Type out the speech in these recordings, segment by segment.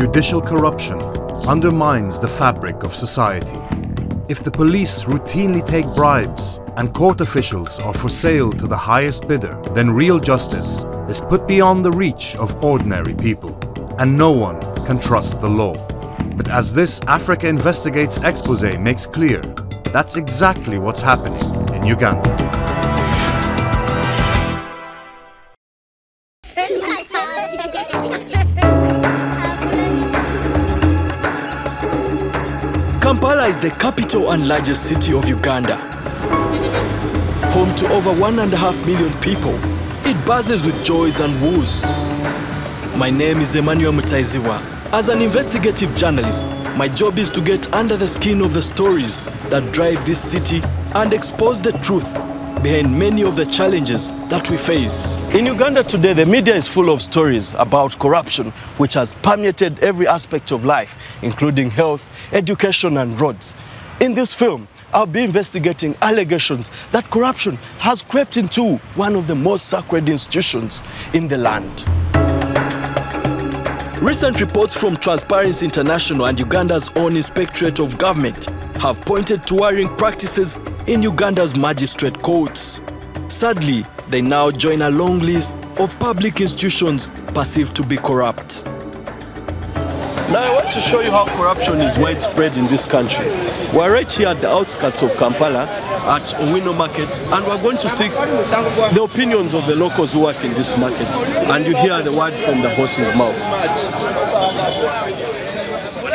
Judicial corruption undermines the fabric of society. If the police routinely take bribes and court officials are for sale to the highest bidder, then real justice is put beyond the reach of ordinary people, and no one can trust the law. But as this Africa Investigates expose makes clear, that's exactly what's happening in Uganda. Kampala is the capital and largest city of Uganda. Home to over 1.5 million people, it buzzes with joys and woes. My name is Emmanuel Mutaiziwa. As an investigative journalist, my job is to get under the skin of the stories that drive this city and expose the truth behind many of the challenges that we face. In Uganda today, the media is full of stories about corruption, which has permeated every aspect of life, including health, education, and roads. In this film, I'll be investigating allegations that corruption has crept into one of the most sacred institutions in the land. Recent reports from Transparency International and Uganda's own Inspectorate of Government have pointed to worrying practices in Uganda's magistrate courts. Sadly, they now join a long list of public institutions perceived to be corrupt. Now I want to show you how corruption is widespread in this country. We're right here at the outskirts of Kampala at Owino Market, and we're going to seek the opinions of the locals who work in this market. And you hear the word from the horse's mouth.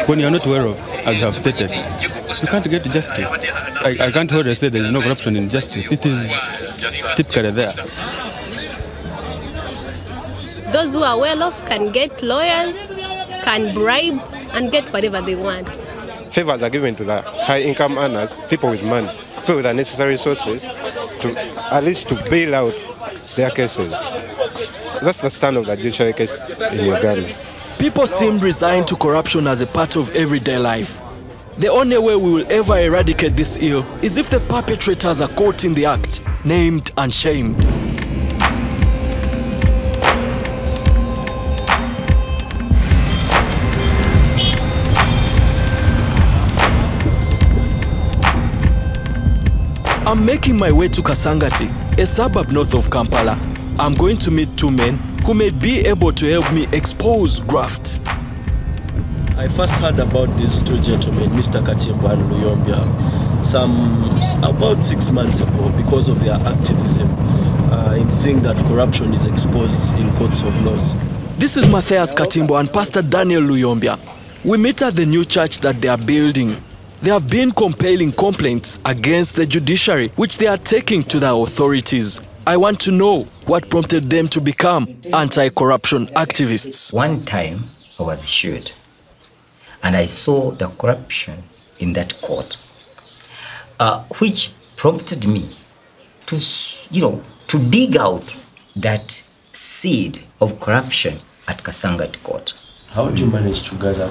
When you're not aware of, as I have stated, you can't get justice. I can't hold and say there is no corruption in justice. It is typically there. Those who are well off can get lawyers, can bribe, and get whatever they want. Favors are given to the high-income earners, people with money, people with the necessary resources, to at least to bail out their cases. That's the stand of the judiciary case in Uganda. People seem resigned to corruption as a part of everyday life. The only way we will ever eradicate this ill is if the perpetrators are caught in the act, named and shamed. I'm making my way to Kasangati, a suburb north of Kampala. I'm going to meet two men who may be able to help me expose graft. I first heard about these two gentlemen, Mr. Katimbo and Luyombia, about 6 months ago because of their activism in seeing that corruption is exposed in courts of laws. This is Matthias Katimbo and Pastor Daniel Luyombia. We meet at the new church that they are building. There have been compelling complaints against the judiciary, which they are taking to the authorities. I want to know what prompted them to become anti-corruption activists. One time I was shot and I saw the corruption in that court, which prompted me to, to dig out that seed of corruption at Kasangati court. How did you manage to gather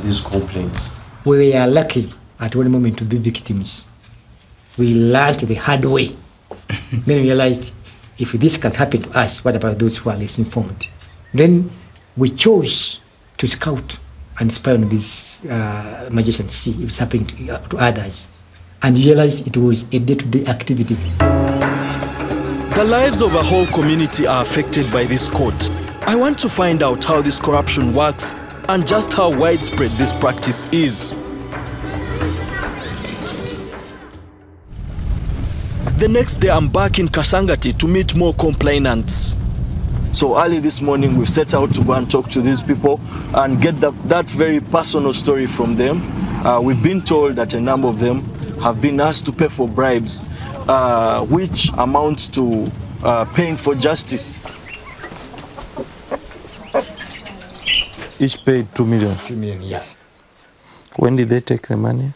these complaints? We are lucky at one moment to be victims. We learned the hard way. Then we realized, if this can happen to us, what about those who are less informed? Then we chose to scout and spy on these magicians, see if it's happening to others. And realized it was a day-to-day activity. The lives of a whole community are affected by this court. I want to find out how this corruption works and just how widespread this practice is. The next day, I'm back in Kasangati to meet more complainants. So early this morning, we set out to go and talk to these people and get that very personal story from them. We've been told that a number of them have been asked to pay for bribes, which amounts to paying for justice. Each paid 2 million. 2 million, yes. When did they take the money?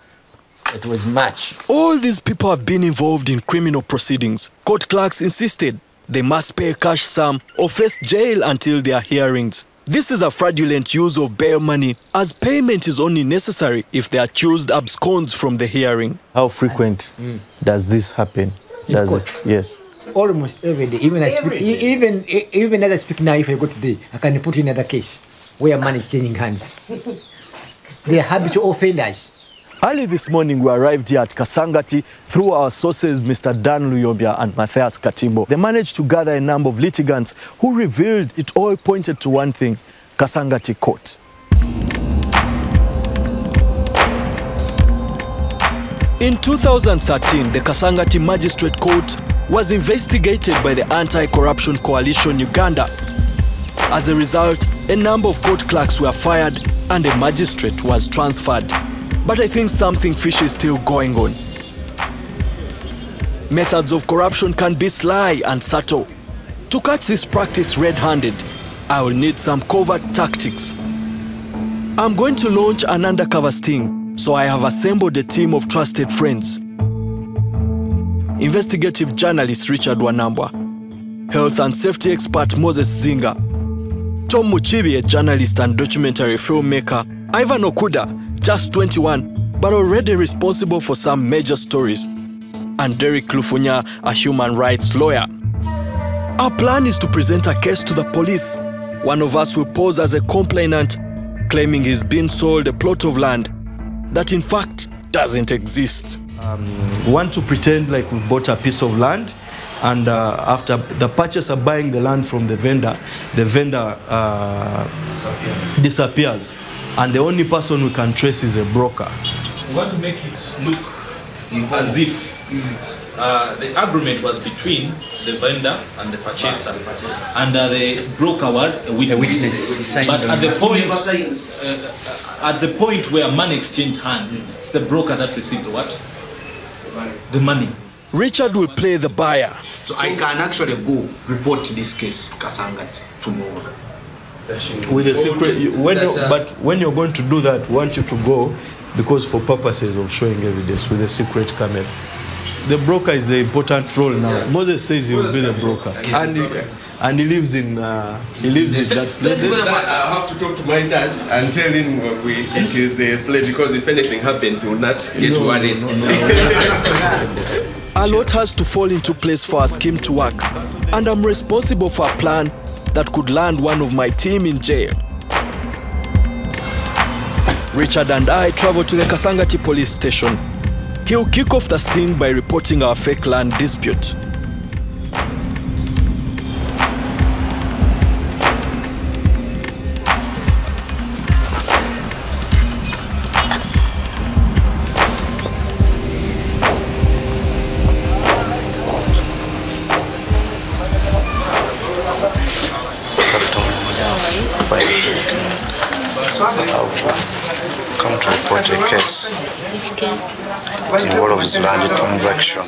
It was March. All these people have been involved in criminal proceedings. Court clerks insisted they must pay a cash sum or face jail until their hearings. This is a fraudulent use of bail money, as payment is only necessary if the accused absconds from the hearing. How frequent does this happen? Does it? Yes. Almost every day. Even as I speak now, if I go today, I can put in another case. where money is changing hands. They are habitual offenders. Early this morning, we arrived here at Kasangati through our sources, Mr. Dan Luyobia and Matthias Katimbo. They managed to gather a number of litigants who revealed it all pointed to one thing: Kasangati Court. In 2013, the Kasangati Magistrate Court was investigated by the Anti-Corruption Coalition Uganda. As a result, a number of court clerks were fired and a magistrate was transferred. But I think something fishy is still going on. Methods of corruption can be sly and subtle. To catch this practice red-handed, I will need some covert tactics. I'm going to launch an undercover sting, so I have assembled a team of trusted friends. Investigative journalist Richard Wanambwa, health and safety expert Moses Zinga, Tom Muchibi, a journalist and documentary filmmaker, Ivan Okuda, just 21, but already responsible for some major stories, and Derek Lufunya, a human rights lawyer. Our plan is to present a case to the police. One of us will pose as a complainant, claiming he's been sold a plot of land that in fact doesn't exist. We want to pretend like we bought a piece of land, and after the purchaser buying the land from the vendor disappears. And the only person we can trace is a broker. We want to make it look as if the agreement was between the vendor and the purchaser, and the broker was a witness. But at the point where money exchanged hands, it's the broker that received what? The money. Richard will play the buyer. So I can actually go report this case to Kasangati tomorrow. With a secret, but when you're going to do that, we want you to go, because for purposes of showing evidence, with a secret camera. The broker is the important role now. Moses says he will be the broker, and he lives in that place. I have to talk to my dad and tell him it is a play, because if anything happens, he will not get worried. A lot has to fall into place for our scheme to work, and I'm responsible for a plan that could land one of my team in jail. Richard and I travel to the Kasangati police station. He'll kick off the sting by reporting our fake land dispute. Come to report a case. Which case? It involves land transaction.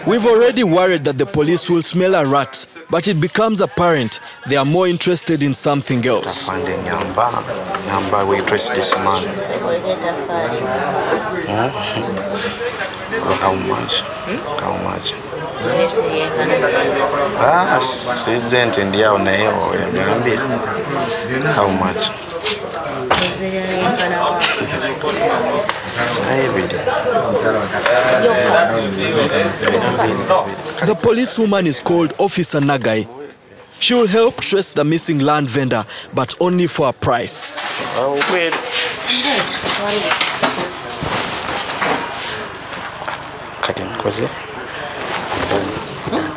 We've already worried that the police will smell a rat, but it becomes apparent they are more interested in something else. Finding Nyamba, we trace this man. How much? How much? Seasoned in the how much? The policewoman is called Officer Nagai. She will help trace the missing land vendor, but only for a price. Oh, wait. Cutting, was it?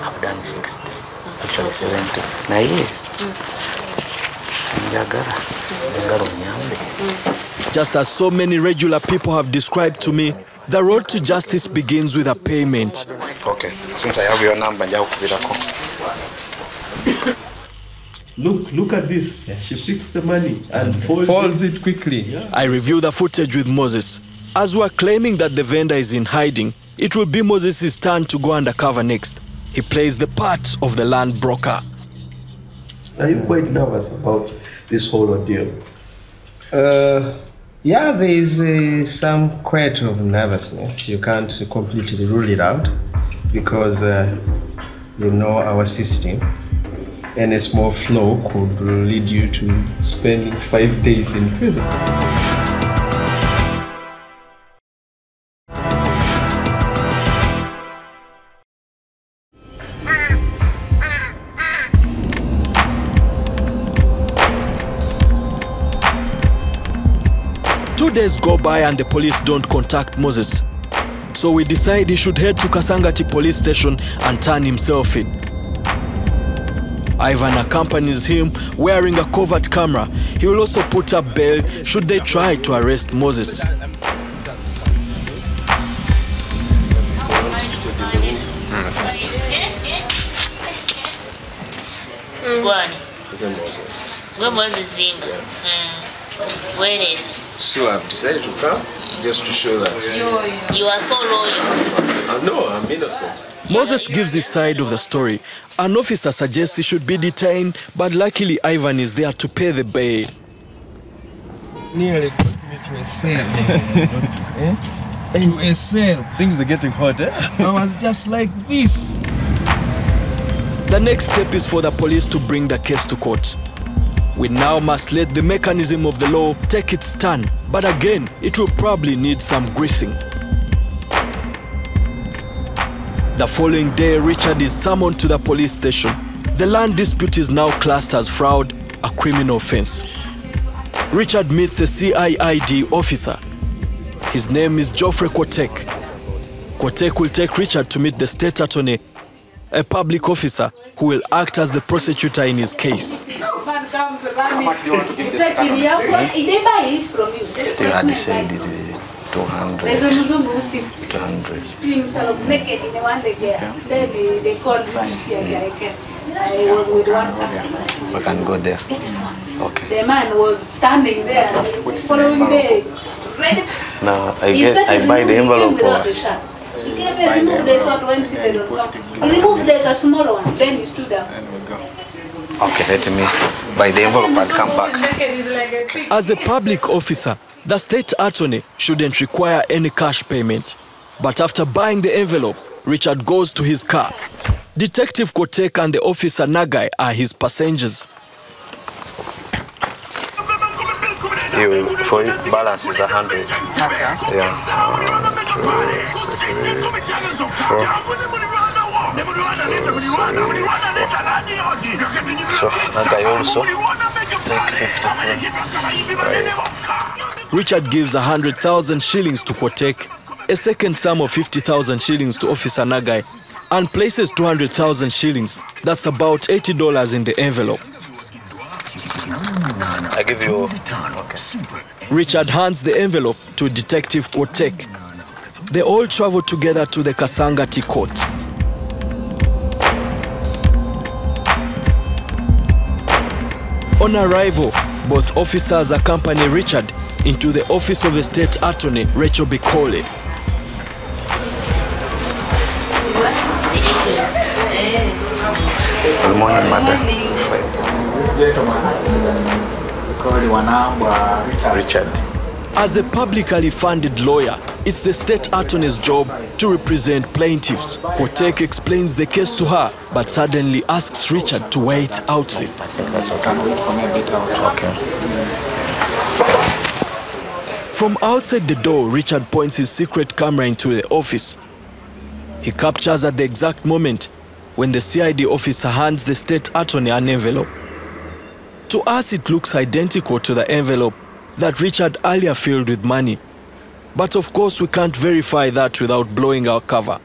I've done 60. Actually 70. Just as so many regular people have described to me, the road to justice begins with a payment. Okay, since I have your number, Look at this. She picks the money and folds it quickly. Yes. I review the footage with Moses. As we're claiming that the vendor is in hiding, it will be Moses' turn to go undercover next. He plays the part of the land broker. Are you quite nervous about this whole ordeal? Yeah, there is some quite of nervousness. You can't completely rule it out because you know our system. Any small flaw could lead you to spending 5 days in prison. days go by and the police don't contact Moses. So we decide he should head to Kasangati police station and turn himself in. Ivan accompanies him wearing a covert camera. He will also put up bail should they try to arrest Moses. Where is it? So I've decided to come just to show that. You are so loyal. No, I'm innocent. Moses gives his side of the story. An officer suggests he should be detained, but luckily Ivan is there to pay the bail. Nearly took me to a cell. To a cell. Things are getting hot, eh? I was just like this. The next step is for the police to bring the case to court. We now must let the mechanism of the law take its turn, but again, it will probably need some greasing. The following day, Richard is summoned to the police station. The land dispute is now classed as fraud, a criminal offense. Richard meets a CIID officer. His name is Geoffrey Kotek. Kotek will take Richard to meet the state attorney, a public officer who will act as the prosecutor in his case. How much do you want to give this They buy it from you. They had decided 200. 200. They called me. I was with one customer. We can go there. Okay. The man was standing there, following the ready. Now I buy the envelope. Remove the short one, seated on top. Remove the smaller one, then you stood up. Okay, let me buy the envelope and come back. As a public officer, the state attorney shouldn't require any cash payment. But after buying the envelope, Richard goes to his car. Detective Kotek and the officer Nagai are his passengers. For balance is 100. Okay. Yeah. 2, 3, 4. So Nagai also take 50. Richard gives 100,000 shillings to Kotek, a second sum of 50,000 shillings to Officer Nagai, and places 200,000 shillings, that's about $80 in the envelope. I give you. Okay. Richard hands the envelope to Detective Kotek. They all travel together to the Kasangati court. On arrival, both officers accompany Richard into the office of the state attorney, Rachel Bikole. Good morning, madam. This gentleman is called Richard. As a publicly funded lawyer, it's the state attorney's job to represent plaintiffs. Kotek explains the case to her, but suddenly asks Richard to wait outside. I think that's okay. Okay. From outside the door, Richard points his secret camera into the office. He captures at the exact moment when the CID officer hands the state attorney an envelope. To us, it looks identical to the envelope that Richard earlier filled with money. But of course, we can't verify that without blowing our cover.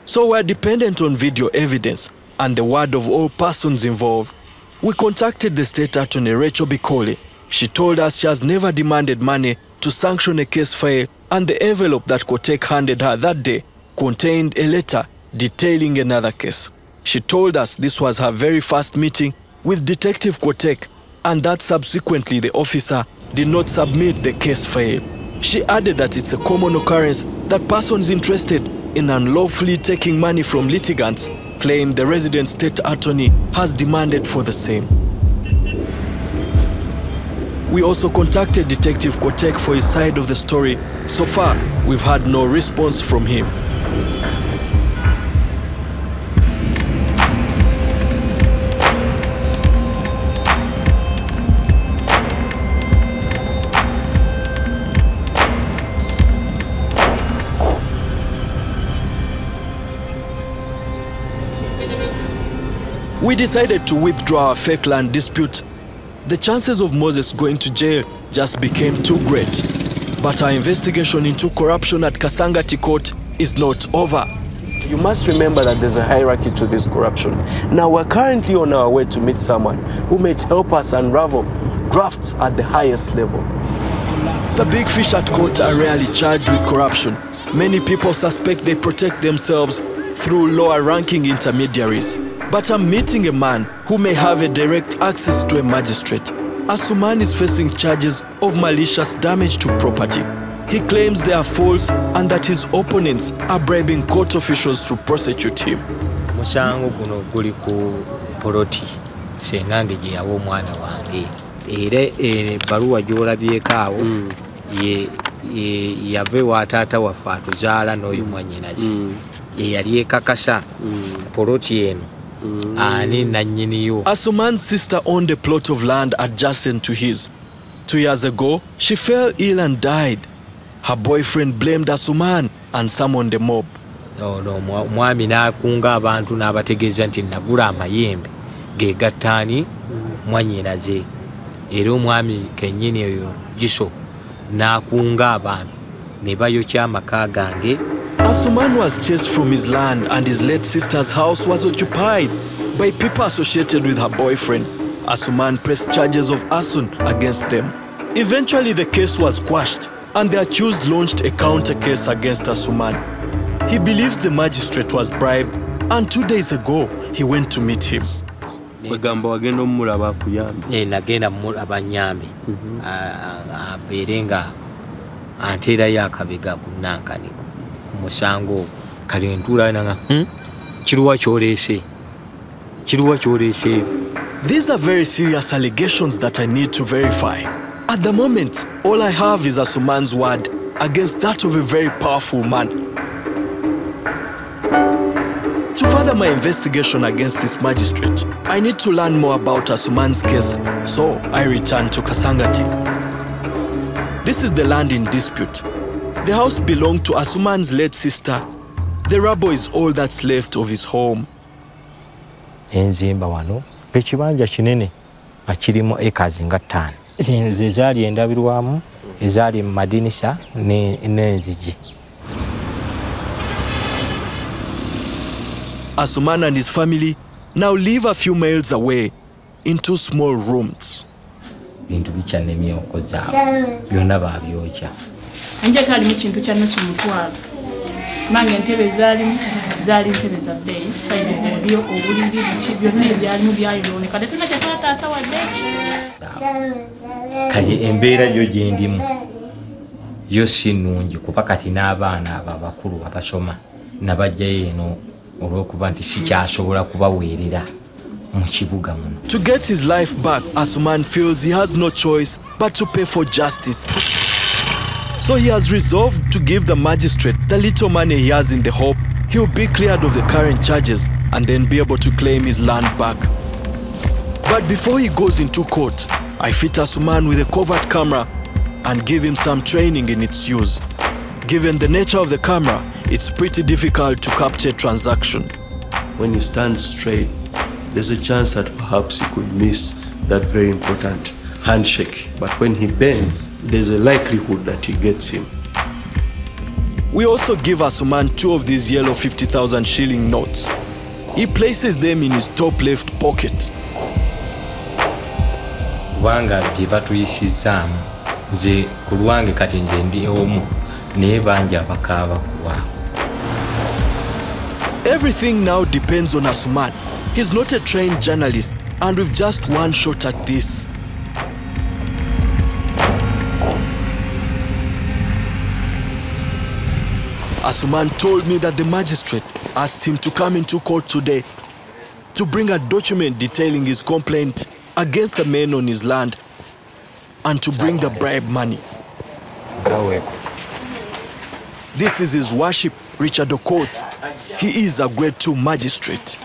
So we're dependent on video evidence and the word of all persons involved. We contacted the state attorney, Rachel Bikole. She told us she has never demanded money to sanction a case file, and the envelope that Kotek handed her that day contained a letter detailing another case. She told us this was her very first meeting with Detective Kotek, and that subsequently the officer did not submit the case file. She added that it's a common occurrence that persons interested in unlawfully taking money from litigants claim the resident state attorney has demanded for the same. We also contacted Detective Kotek for his side of the story. So far, we've had no response from him. We decided to withdraw our fake land dispute. The chances of Moses going to jail just became too great. But our investigation into corruption at Kasangati Court is not over. You must remember that there's a hierarchy to this corruption. Now we're currently on our way to meet someone who may help us unravel graft at the highest level. The big fish at court are rarely charged with corruption. Many people suspect they protect themselves through lower-ranking intermediaries. But I'm meeting a man who may have a direct access to a magistrate. Asuman is facing charges of malicious damage to property. He claims they are false and that his opponents are bribing court officials to prosecute him. Musango guno guli ku poloti sengange je yawo omwana wange era baruwa gyolabyeko awo yave wa taata waffe atuzaala n'oyo mwannyinaze yali ekakasa poloti eno ani nannyiniyo. Asuman's sister owned a plot of land adjacent to his. 2 years ago, she fell ill and died. Her boyfriend blamed Asuman and summoned the mob. Mwami n'akunga abantu n'abategeeza nti nagula amayembe gegattaani mwannyinaze era omwami kennyini oyo giso n'akunga abantu ne bayokya amaka gange. Asuman was chased from his land and his late sister's house was occupied by people associated with her boyfriend. Asuman pressed charges of arson against them. Eventually the case was quashed and the accused launched a counter case against Asuman. He believes the magistrate was bribed and 2 days ago he went to meet him. Nagenda mulaba nyambi abeerenga anteerayo akabega ku nankani ku musango kale ntula nanga kiruwa kyoleese. These are very serious allegations that I need to verify. At the moment, all I have is Asuman's word against that of a very powerful man. To further my investigation against this magistrate, I need to learn more about Asuman's case, so I return to Kasangati. This is the land in dispute. The house belonged to Asuman's late sister. The rubble is all that's left of his home. Enzimba wano ekibanja kinene akirimu ekazi nga 5. Ezaali endabirwamu, ezaali mu madinisa n'enzigi. Asuman and his family now live a few miles away in 2 small rooms. Bintu bikyanemye okozaawo byonna baabyokya. Anje kalimu kintu kya nusu mutwalo. Mange entebe zaali ntebe za bbeeyi, sayidi obulyo obuliri biki byonna ebyalimu byayonooneka tetuna kye twataasa wadde. Kali embeera yo gye ndimu yo si nnungi kuba kati n'abaana abo abakulu abasoma nabajjayo eno olw'okuba nti sikyasobola kubaweerera mu kibuga muno. To get his life back, Asuman feels he has no choice but to pay for justice. So he has resolved to give the magistrate the little money he has in the hope he will be cleared of the current charges and then be able to claim his land back. But before he goes into court, I fit Asuman with a covert camera and give him some training in its use. Given the nature of the camera, it's pretty difficult to capture a transaction. When he stands straight, there's a chance that perhaps he could miss that very important handshake. But when he bends, there's a likelihood that he gets him. We also give Asuman 2 of these yellow 50,000 shilling notes. He places them in his top left pocket. Kubanga bye batuyisizaamu nze ku lwange kati nze ndi omu naye bangi abakaaba kuwaawo. Everything now depends on Asuman. He's not a trained journalist and we've just one shot at this. Asuman told me that the magistrate asked him to come into court today to bring a document detailing his complaint against the men on his land and to bring the bribe money. This is His Worship Richard Okoth. He is a grade 2 magistrate.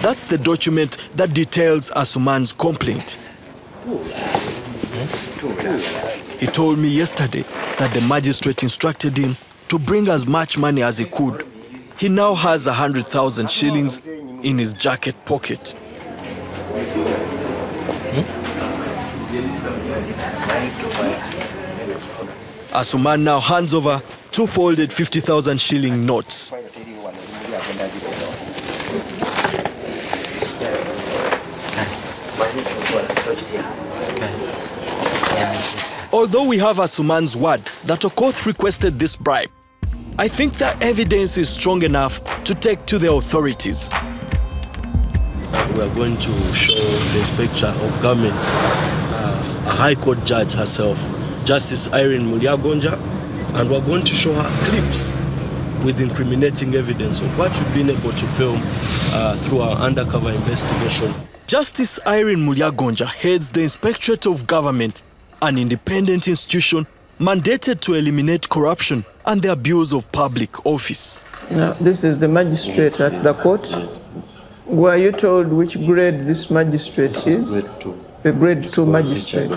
That's the document that details Asuman's complaint. He told me yesterday that the magistrate instructed him to bring as much money as he could. He now has 100,000 shillings in his jacket pocket. Asuman now hands over 2 folded 50,000 shilling notes. Although we have Asuman's word that Okoth requested this bribe, I think that evidence is strong enough to take to the authorities. We are going to show the Inspector of Government, a High Court judge herself, Justice Irene Mulyagonja, and we're going to show her clips with incriminating evidence of what we've been able to film through our undercover investigation. Justice Irene Mulyagonja heads the Inspectorate of Government, an independent institution mandated to eliminate corruption and the abuse of public office. Now, this is the magistrate at the court. Were you told which grade this magistrate is? Grade 2. A grade 2 magistrate.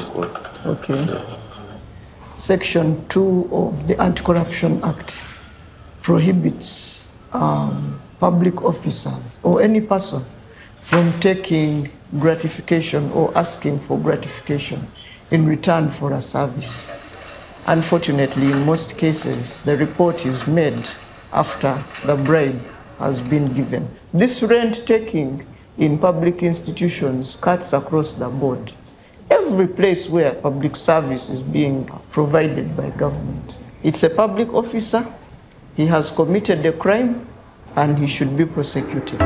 Okay. Section 2 of the Anti-Corruption Act prohibits public officers or any person from taking gratification or asking for gratification in return for a service. Unfortunately, in most cases, the report is made after the bribe has been given. This rent-taking in public institutions cuts across the board. Every place where public service is being provided by government. It's a public officer, he has committed a crime, and he should be prosecuted.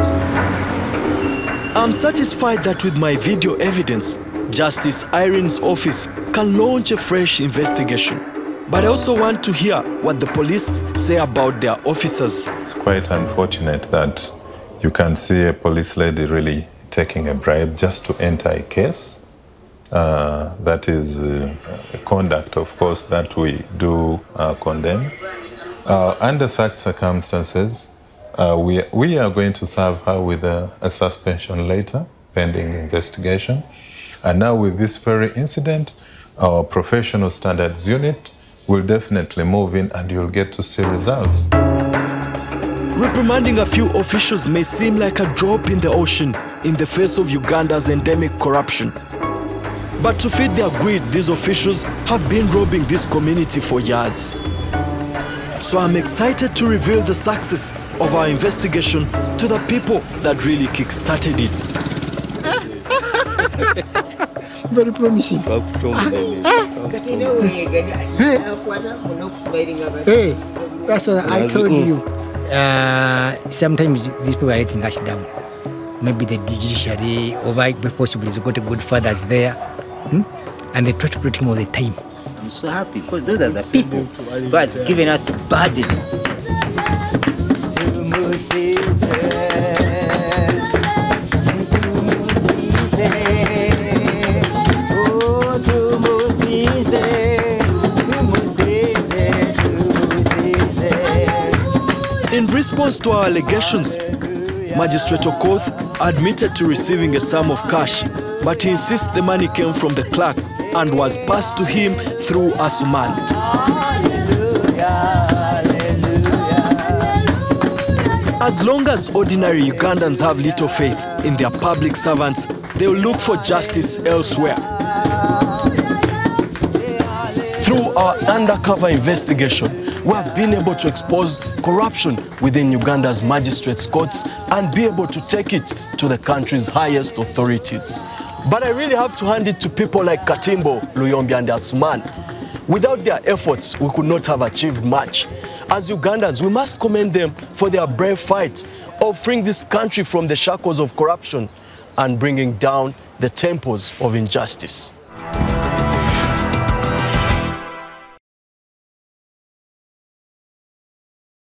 I'm satisfied that with my video evidence, Justice Irene's office can launch a fresh investigation. But I also want to hear what the police say about their officers. It's quite unfortunate that you can see a police lady really taking a bribe just to enter a case. That is a conduct, of course, that we do condemn. Under such circumstances, we are going to serve her with a suspension later, pending investigation. And now with this very incident, our professional standards unit will definitely move in and you'll get to see results. Reprimanding a few officials may seem like a drop in the ocean in the face of Uganda's endemic corruption. But to feed their greed, these officials have been robbing this community for years. So I'm excited to reveal the success of our investigation to the people that really kick-started it. Very promising. Hey, that's what I told you. Sometimes these people are letting us down. Maybe the judiciary, or possibly they've got good fathers there. And they try to protect him all the time. I'm so happy because those are the people who has given us burden. In response to our allegations, Magistrate Okoth admitted to receiving a sum of cash, but he insists the money came from the clerk and was passed to him through Asuman. As long as ordinary Ugandans have little faith in their public servants, they will look for justice elsewhere. Through our undercover investigation, we have been able to expose corruption within Uganda's magistrates' courts and be able to take it to the country's highest authorities. But I really have to hand it to people like Katimbo, Luyombi and Asuman. Without their efforts, we could not have achieved much. As Ugandans, we must commend them for their brave fight of freeing this country from the shackles of corruption and bringing down the temples of injustice.